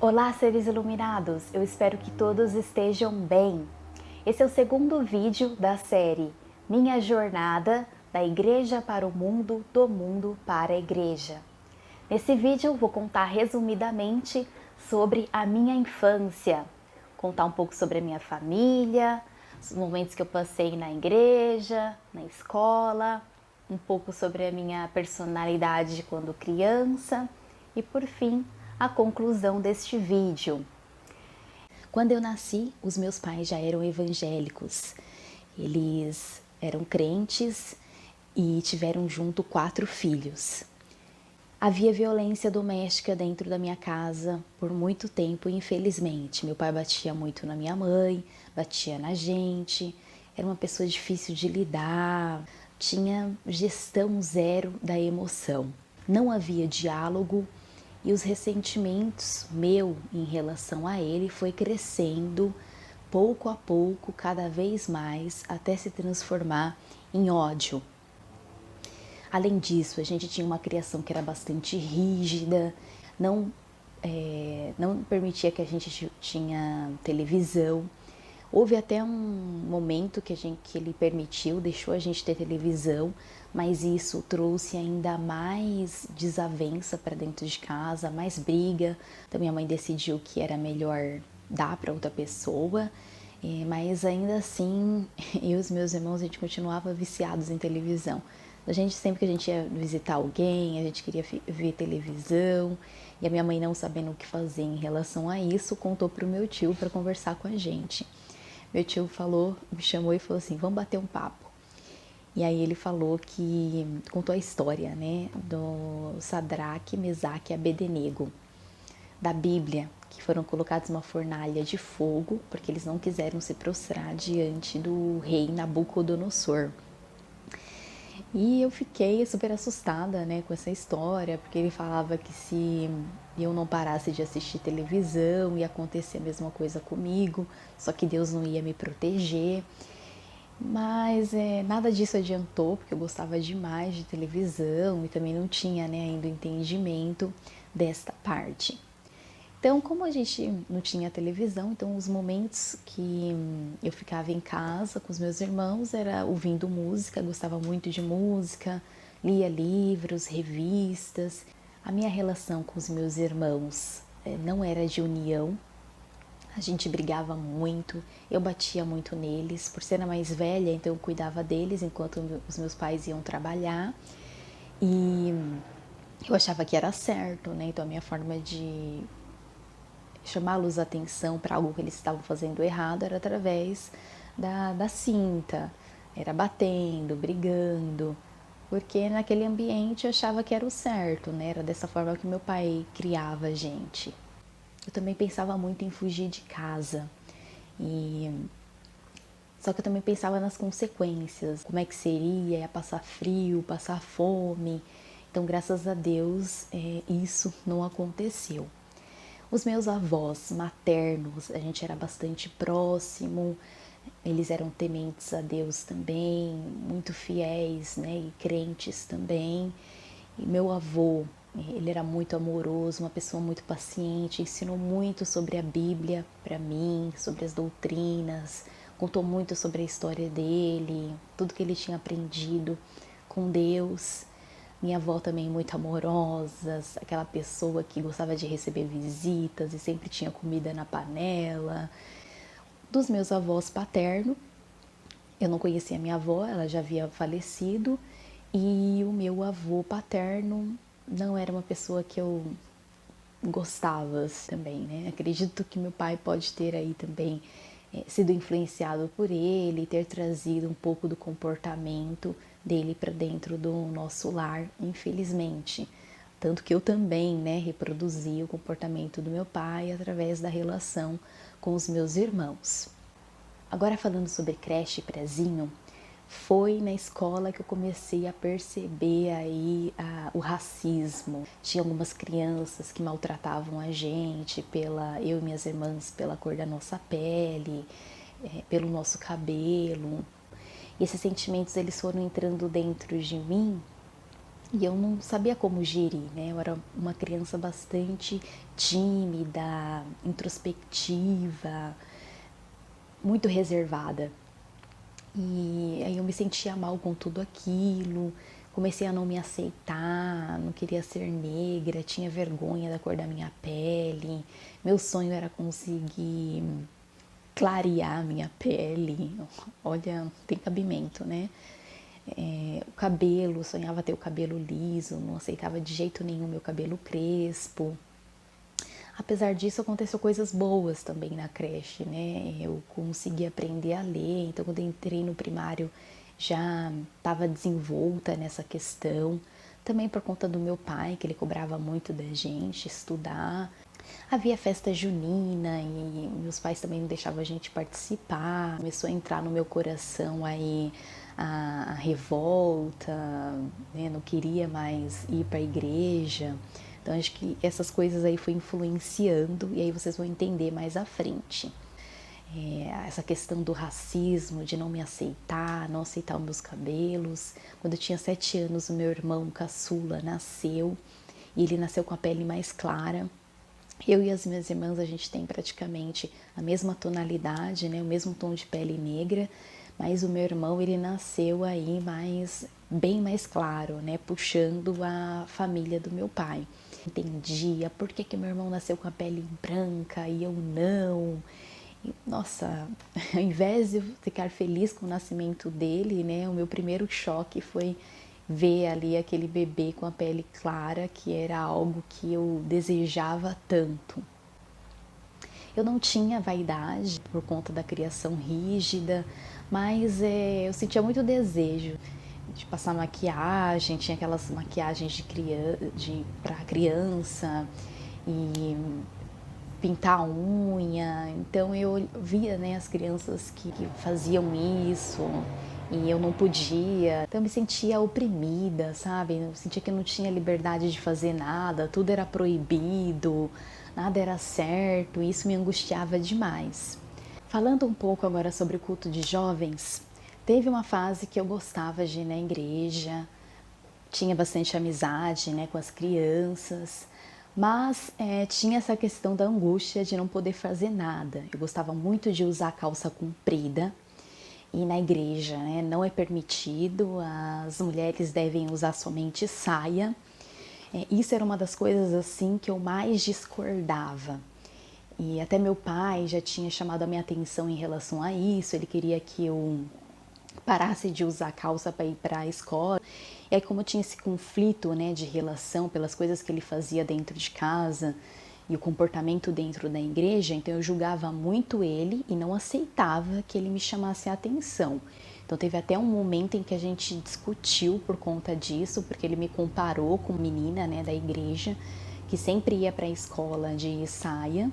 Olá, seres iluminados! Eu espero que todos estejam bem. Esse é o segundo vídeo da série Minha Jornada da Igreja para o Mundo, do Mundo para a Igreja. Nesse vídeo eu vou contar resumidamente sobre a minha infância, contar um pouco sobre a minha família, os momentos que eu passei na igreja, na escola, um pouco sobre a minha personalidade quando criança e, por fim, a conclusão deste vídeo. Quando eu nasci, os meus pais já eram evangélicos. Eles eram crentes e tiveram junto 4 filhos. Havia violência doméstica dentro da minha casa por muito tempo, infelizmente. Meu pai batia muito na minha mãe, batia na gente, era uma pessoa difícil de lidar, tinha gestão zero da emoção. Não havia diálogo e os ressentimentos meu em relação a ele foi crescendo pouco a pouco, cada vez mais, até se transformar em ódio. Além disso, a gente tinha uma criação que era bastante rígida, não permitia que a gente tinha televisão. Houve até um momento que ele permitiu, deixou a gente ter televisão, mas isso trouxe ainda mais desavença para dentro de casa, mais briga. Então minha mãe decidiu que era melhor dar para outra pessoa, mas ainda assim eu e os meus irmãos a gente continuava viciados em televisão. A gente, sempre que a gente ia visitar alguém, a gente queria ver televisão, e a minha mãe, não sabendo o que fazer em relação a isso, contou para o meu tio para conversar com a gente. Meu tio me chamou e falou assim: vamos bater um papo. E aí ele contou a história, né, do Sadraque, Mesaque e Abednego, da Bíblia, que foram colocados numa fornalha de fogo, porque eles não quiseram se prostrar diante do rei Nabucodonosor. E eu fiquei super assustada, né, com essa história, porque ele falava que se eu não parasse de assistir televisão ia acontecer a mesma coisa comigo, só que Deus não ia me proteger. Mas nada disso adiantou, porque eu gostava demais de televisão e também não tinha, né, ainda o entendimento desta parte. Então, como a gente não tinha televisão, então os momentos que eu ficava em casa com os meus irmãos era ouvindo música, gostava muito de música, lia livros, revistas. A minha relação com os meus irmãos não era de união, a gente brigava muito, eu batia muito neles, por ser a mais velha, então eu cuidava deles enquanto os meus pais iam trabalhar. E eu achava que era certo, né? Então a minha forma de chamá-los a atenção para algo que eles estavam fazendo errado era através da cinta, era batendo, brigando, porque naquele ambiente eu achava que era o certo, né? Era dessa forma que meu pai criava a gente. Eu também pensava muito em fugir de casa, e só que eu também pensava nas consequências, como é que seria, ia passar frio, passar fome. Então, graças a Deus, isso não aconteceu. Os meus avós maternos, a gente era bastante próximo, eles eram tementes a Deus também, muito fiéis, né, e crentes também. E meu avô, ele era muito amoroso, uma pessoa muito paciente, ensinou muito sobre a Bíblia para mim, sobre as doutrinas, contou muito sobre a história dele, tudo que ele tinha aprendido com Deus. Minha avó também muito amorosa, aquela pessoa que gostava de receber visitas e sempre tinha comida na panela. Dos meus avós paterno, eu não conhecia a minha avó, ela já havia falecido, e o meu avô paterno não era uma pessoa que eu gostava também, né? Acredito que meu pai pode ter aí também sido influenciado por ele, ter trazido um pouco do comportamento dele para dentro do nosso lar, infelizmente. Tanto que eu também, né, reproduzi o comportamento do meu pai através da relação com os meus irmãos. Agora, falando sobre creche e prezinho, foi na escola que eu comecei a perceber aí o racismo. Tinha algumas crianças que maltratavam a gente, eu e minhas irmãs, pela cor da nossa pele, pelo nosso cabelo. E esses sentimentos eles foram entrando dentro de mim e eu não sabia como gerir, né? Eu era uma criança bastante tímida, introspectiva, muito reservada. E aí eu me sentia mal com tudo aquilo, comecei a não me aceitar, não queria ser negra, tinha vergonha da cor da minha pele. Meu sonho era conseguir clarear minha pele. Olha, tem cabimento, né? O cabelo, sonhava ter o cabelo liso, não aceitava de jeito nenhum meu cabelo crespo. Apesar disso, aconteceu coisas boas também na creche, né? Eu consegui aprender a ler, então quando eu entrei no primário já estava desenvolta nessa questão. Também por conta do meu pai, que ele cobrava muito da gente estudar. Havia festa junina e meus pais também não deixavam a gente participar. Começou a entrar no meu coração aí a revolta, né? Não queria mais ir para a igreja. Então acho que essas coisas aí foi influenciando e aí vocês vão entender mais à frente. Essa questão do racismo, de não me aceitar, não aceitar os meus cabelos. Quando eu tinha 7 anos, o meu irmão caçula nasceu e ele nasceu com a pele mais clara. Eu e as minhas irmãs, a gente tem praticamente a mesma tonalidade, né? O mesmo tom de pele negra, mas o meu irmão, ele nasceu aí bem mais claro, né? Puxando a família do meu pai. Entendia por que meu irmão nasceu com a pele branca e eu não. E, nossa, ao invés de eu ficar feliz com o nascimento dele, né? O meu primeiro choque foi ver ali aquele bebê com a pele clara, que era algo que eu desejava tanto. Eu não tinha vaidade por conta da criação rígida, mas eu sentia muito desejo de passar maquiagem, tinha aquelas maquiagens para criança e pintar a unha. Então eu via, né, as crianças que faziam isso e eu não podia. Então eu me sentia oprimida, sabe? Eu sentia que eu não tinha liberdade de fazer nada, tudo era proibido, nada era certo, e isso me angustiava demais. Falando um pouco agora sobre o culto de jovens, teve uma fase que eu gostava de ir na igreja, tinha bastante amizade, né, com as crianças, mas tinha essa questão da angústia de não poder fazer nada. Eu gostava muito de usar calça comprida e na igreja, né, não é permitido, as mulheres devem usar somente saia. Isso era uma das coisas assim que eu mais discordava. E até meu pai já tinha chamado a minha atenção em relação a isso, ele queria que eu parasse de usar calça para ir para a escola. E aí, como tinha esse conflito, né, de relação pelas coisas que ele fazia dentro de casa e o comportamento dentro da igreja, então eu julgava muito ele e não aceitava que ele me chamasse a atenção. Então teve até um momento em que a gente discutiu por conta disso, porque ele me comparou com uma menina, né, da igreja que sempre ia para a escola de saia.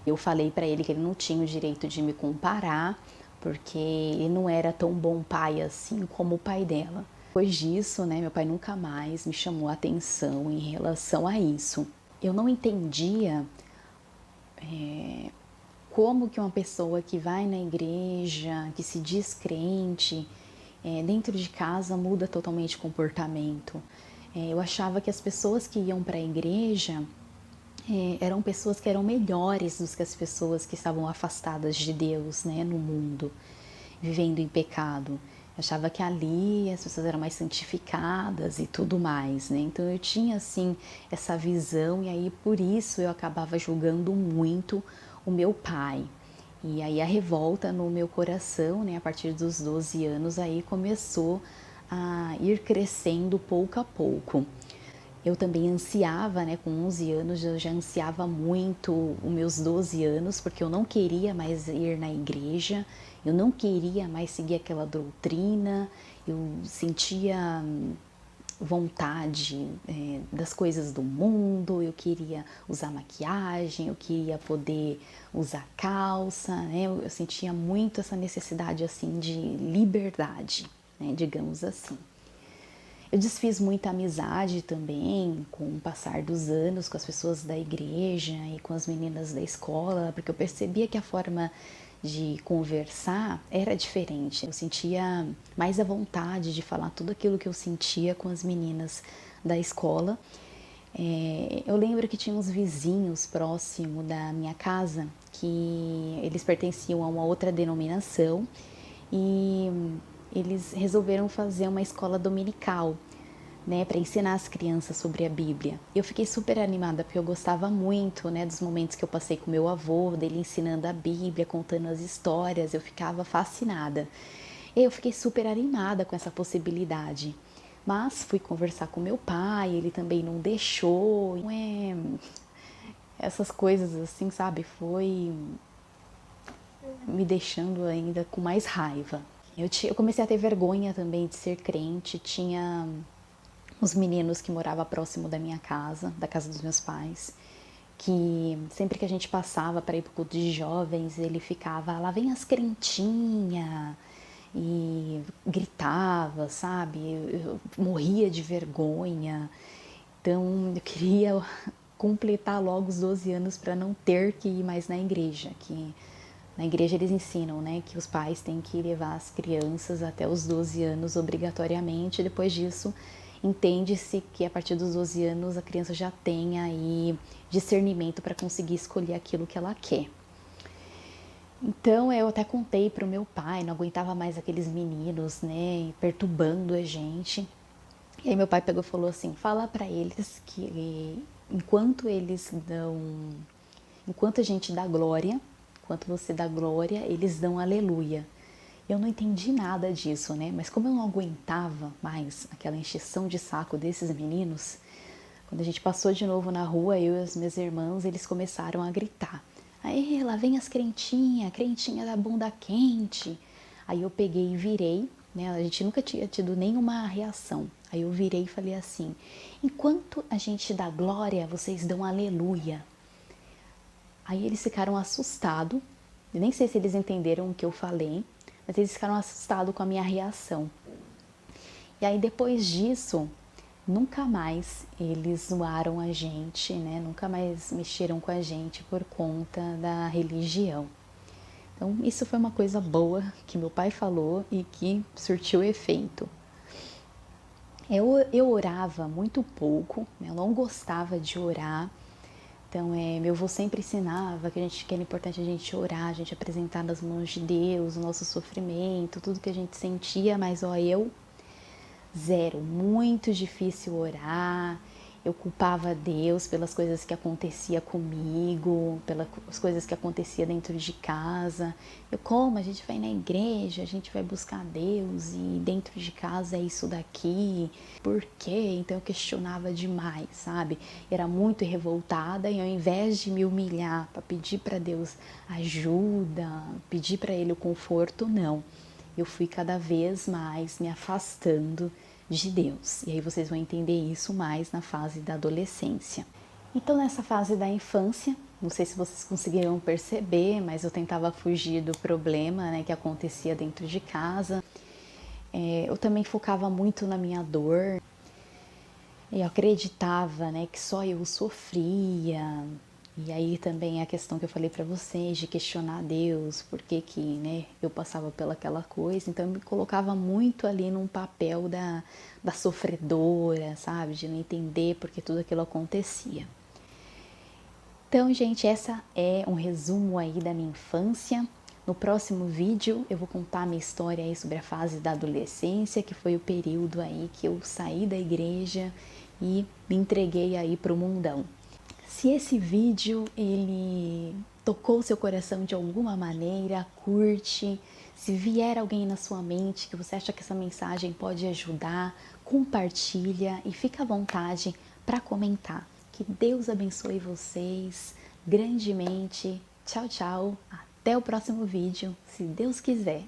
Eu falei para ele que ele não tinha o direito de me comparar, porque ele não era tão bom pai assim como o pai dela. Depois disso, né, meu pai nunca mais me chamou a atenção em relação a isso. Eu não entendia como que uma pessoa que vai na igreja, que se diz crente, dentro de casa muda totalmente o comportamento. Eu achava que as pessoas que iam para a igreja eram pessoas que eram melhores do que as pessoas que estavam afastadas de Deus, né, no mundo, vivendo em pecado. Eu achava que ali as pessoas eram mais santificadas e tudo mais, né? Então eu tinha assim essa visão e aí por isso eu acabava julgando muito o meu pai. E aí a revolta no meu coração, né, a partir dos 12 anos aí começou a ir crescendo pouco a pouco. Eu também ansiava, né, com 11 anos, eu já ansiava muito os meus 12 anos, porque eu não queria mais ir na igreja, eu não queria mais seguir aquela doutrina, eu sentia vontade das coisas do mundo, eu queria usar maquiagem, eu queria poder usar calça, né, eu sentia muito essa necessidade assim de liberdade, né, digamos assim. Eu desfiz muita amizade também com o passar dos anos com as pessoas da igreja e com as meninas da escola, porque eu percebia que a forma de conversar era diferente. Eu sentia mais a vontade de falar tudo aquilo que eu sentia com as meninas da escola. Eu lembro que tinha uns vizinhos próximo da minha casa que eles pertenciam a uma outra denominação e eles resolveram fazer uma escola dominical, né, para ensinar as crianças sobre a Bíblia. Eu fiquei super animada porque eu gostava muito, né, dos momentos que eu passei com meu avô, dele ensinando a Bíblia, contando as histórias, eu ficava fascinada. E eu fiquei super animada com essa possibilidade. Mas fui conversar com meu pai, ele também não deixou. Essas coisas assim, sabe, foi me deixando ainda com mais raiva. Eu comecei a ter vergonha também de ser crente, tinha os meninos que moravam próximo da minha casa, da casa dos meus pais, que sempre que a gente passava para ir para o culto de jovens, ele ficava, lá vem as crentinhas, e gritava, sabe? Eu morria de vergonha, então eu queria completar logo os 12 anos para não ter que ir mais na igreja, que na igreja eles ensinam, né, que os pais têm que levar as crianças até os 12 anos obrigatoriamente, e depois disso entende-se que a partir dos 12 anos a criança já tem aí discernimento para conseguir escolher aquilo que ela quer. Então eu até contei para o meu pai, não aguentava mais aqueles meninos, né, perturbando a gente. E aí meu pai pegou e falou assim: fala para eles que enquanto a gente dá glória, enquanto você dá glória, eles dão aleluia. Eu não entendi nada disso, né? Mas como eu não aguentava mais aquela encheção de saco desses meninos, quando a gente passou de novo na rua, eu e as minhas irmãs, eles começaram a gritar: aí, lá vem as crentinha, crentinha da bunda quente. Aí eu peguei e virei, né? A gente nunca tinha tido nenhuma reação. Aí eu virei e falei assim: enquanto a gente dá glória, vocês dão aleluia. Aí eles ficaram assustados. Eu nem sei se eles entenderam o que eu falei, mas eles ficaram assustados com a minha reação. E aí depois disso, nunca mais eles zoaram a gente, né? Nunca mais mexeram com a gente por conta da religião. Então isso foi uma coisa boa que meu pai falou e que surtiu efeito. Eu orava muito pouco, né? Eu não gostava de orar. Então, meu avô sempre ensinava que era importante a gente orar, a gente apresentar nas mãos de Deus o nosso sofrimento, tudo que a gente sentia, mas eu zero, muito difícil orar. Eu culpava Deus pelas coisas que acontecia comigo, pelas coisas que acontecia dentro de casa. Como a gente vai na igreja, a gente vai buscar Deus e dentro de casa é isso daqui. Por quê? Então eu questionava demais, sabe? Era muito revoltada e ao invés de me humilhar para pedir para Deus ajuda, pedir para Ele o conforto, não. Eu fui cada vez mais me afastando de Deus. E aí vocês vão entender isso mais na fase da adolescência. Então, nessa fase da infância, não sei se vocês conseguiram perceber, mas eu tentava fugir do problema, né, que acontecia dentro de casa. Eu também focava muito na minha dor. Eu acreditava, né, que só eu sofria. E aí também a questão que eu falei para vocês de questionar Deus, por que que, né, eu passava pelaquela coisa. Então eu me colocava muito ali num papel da sofredora, sabe? De não entender porque tudo aquilo acontecia. Então, gente, essa é um resumo aí da minha infância. No próximo vídeo eu vou contar a minha história aí sobre a fase da adolescência, que foi o período aí que eu saí da igreja e me entreguei aí pro mundão. Se esse vídeo ele tocou seu coração de alguma maneira, curte. Se vier alguém na sua mente que você acha que essa mensagem pode ajudar, compartilha e fica à vontade para comentar. Que Deus abençoe vocês grandemente. Tchau, tchau. Até o próximo vídeo, se Deus quiser.